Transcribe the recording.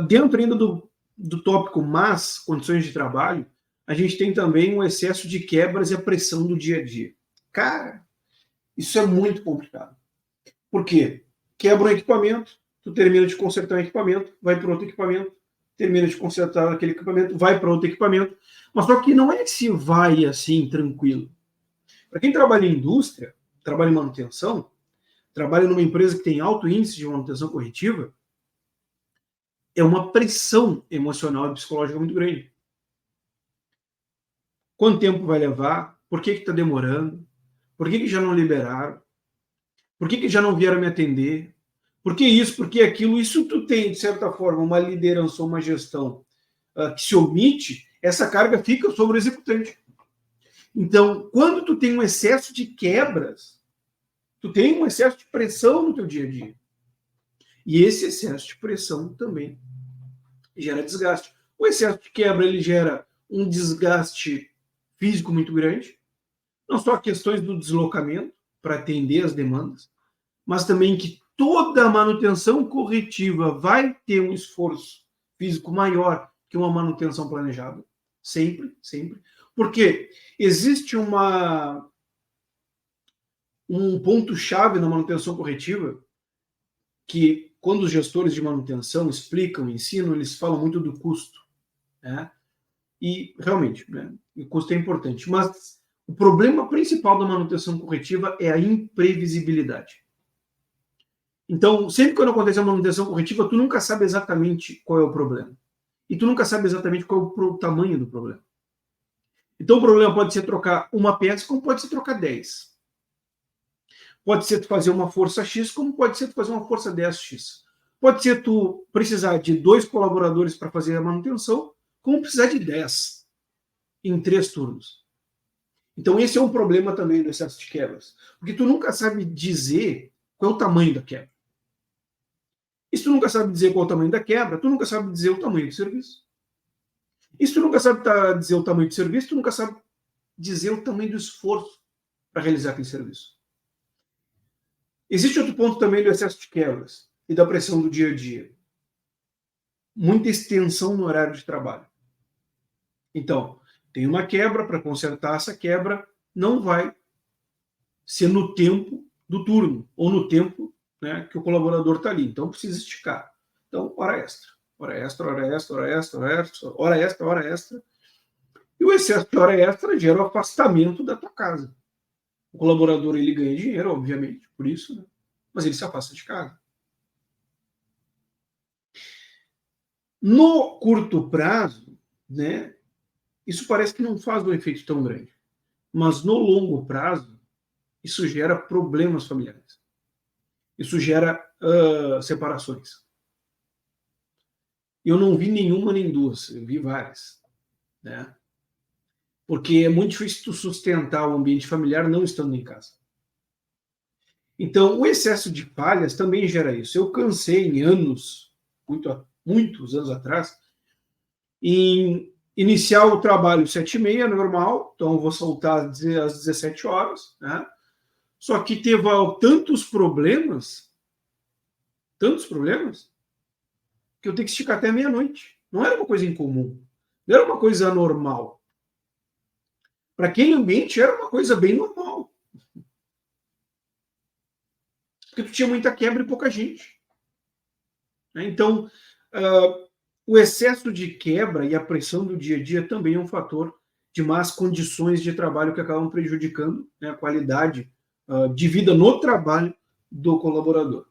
Dentro ainda do tópico más condições de trabalho, a gente tem também um excesso de quebras e a pressão do dia a dia. Cara, isso é muito complicado. Por quê? Quebra um equipamento, tu termina de consertar um equipamento, vai para outro equipamento, termina de consertar aquele equipamento, vai para outro equipamento. Mas só que não é que se vai assim, tranquilo. Para quem trabalha em indústria, trabalha em manutenção, trabalha numa empresa que tem alto índice de manutenção corretiva, é uma pressão emocional e psicológica muito grande. Quanto tempo vai levar? Por que está demorando? Por que já não liberaram? Por que já não vieram me atender? Por que isso? Por que aquilo? Isso tu tem, de certa forma, uma liderança ou uma gestão que se omite, essa carga fica sobre o executante. Então, quando tu tem um excesso de quebras, tu tem um excesso de pressão no teu dia a dia. E esse excesso de pressão também gera desgaste. O excesso de quebra, ele gera um desgaste físico muito grande, não só questões do deslocamento para atender as demandas, mas também que toda a manutenção corretiva vai ter um esforço físico maior que uma manutenção planejada. Sempre, sempre. Porque existe um ponto-chave na manutenção corretiva que, quando os gestores de manutenção explicam, ensinam, eles falam muito do custo. Né? E, realmente, né, o custo é importante. Mas o problema principal da manutenção corretiva é a imprevisibilidade. Então, sempre quando acontece a manutenção corretiva, tu nunca sabe exatamente qual é o problema. E tu nunca sabe exatamente qual é o tamanho do problema. Então, o problema pode ser trocar uma peça, como pode ser trocar 10. Pode ser tu fazer uma força X, como pode ser tu fazer uma força 10X. Pode ser tu precisar de 2 colaboradores para fazer a manutenção, como precisar de 10 em 3 turnos. Então, esse é um problema também do excesso de quebras. Porque tu nunca sabe dizer qual é o tamanho da quebra. E se tu nunca sabe dizer qual é o tamanho da quebra, tu nunca sabe dizer o tamanho do serviço. E se tu nunca sabe dizer o tamanho do serviço, tu nunca sabe dizer o tamanho do esforço para realizar aquele serviço. Existe outro ponto também do excesso de quebras e da pressão do dia a dia. Muita extensão no horário de trabalho. Então, tem uma quebra, para consertar essa quebra, não vai ser no tempo do turno, ou no tempo, né, que o colaborador está ali. Então, precisa esticar. Então, hora extra. Hora extra, hora extra, hora extra, hora extra, hora extra, hora extra. E o excesso de hora extra gera o afastamento da tua casa. O colaborador, ele ganha dinheiro, obviamente, por isso, né? Mas ele se afasta de casa. No curto prazo, né, isso parece que não faz um efeito tão grande. Mas no longo prazo, isso gera problemas familiares. Isso gera separações. Eu não vi nenhuma nem duas, eu vi várias. Né? Porque é muito difícil tu sustentar o ambiente familiar não estando em casa. Então, o excesso de falhas também gera isso. Eu cansei em anos, muitos anos atrás, em iniciar o trabalho 7h30, normal, então eu vou soltar às 17 horas, né? Só que teve tantos problemas, que eu tenho que esticar até meia-noite. Não era uma coisa incomum, não era uma coisa anormal. Para aquele ambiente era uma coisa bem normal. Porque tu tinha muita quebra e pouca gente. Então, o excesso de quebra e a pressão do dia a dia também é um fator de más condições de trabalho que acabam prejudicando, né, a qualidade de vida no trabalho do colaborador.